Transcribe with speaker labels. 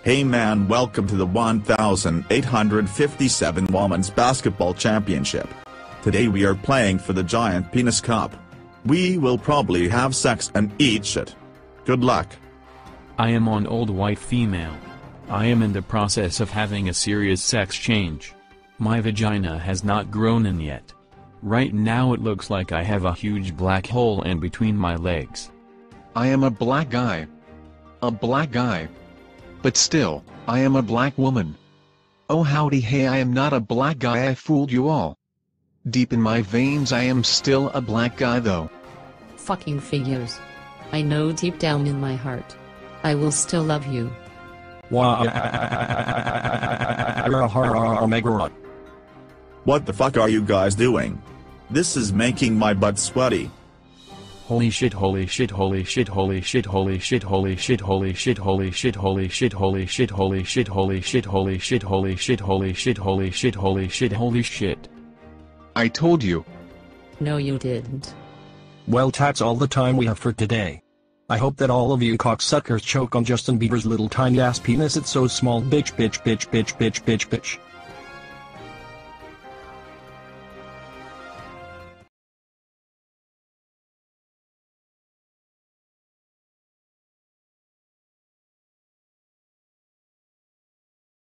Speaker 1: Hey man, welcome to the 1857 Women's Basketball Championship. Today we are playing for the Giant Penis Cup. We will probably have sex and eat shit. Good luck.
Speaker 2: I am an old white female. I am in the process of having a serious sex change. My vagina has not grown in yet. Right now it looks like I have a huge black hole in between my legs.
Speaker 3: I am a black guy. A black guy. But still, I am a black woman. Oh howdy hey, I am not a black guy, I fooled you all. Deep in my veins I am still a black guy though.
Speaker 4: Fucking figures. I know deep down in my heart. I will still love you.
Speaker 1: What the fuck are you guys doing? This is making my butt sweaty.
Speaker 2: Holy shit, holy shit, holy shit, holy shit, holy shit, holy shit, holy shit, holy shit, holy shit, holy shit, holy shit, holy shit, holy shit, holy shit, holy shit, holy shit, holy shit, holy shit.
Speaker 3: I told you.
Speaker 4: No you didn't.
Speaker 5: Well, that's all the time we have for today. I hope that all of you cocksuckers choke on Justin Bieber's little tiny ass penis. It's so small, bitch bitch bitch bitch bitch bitch bitch.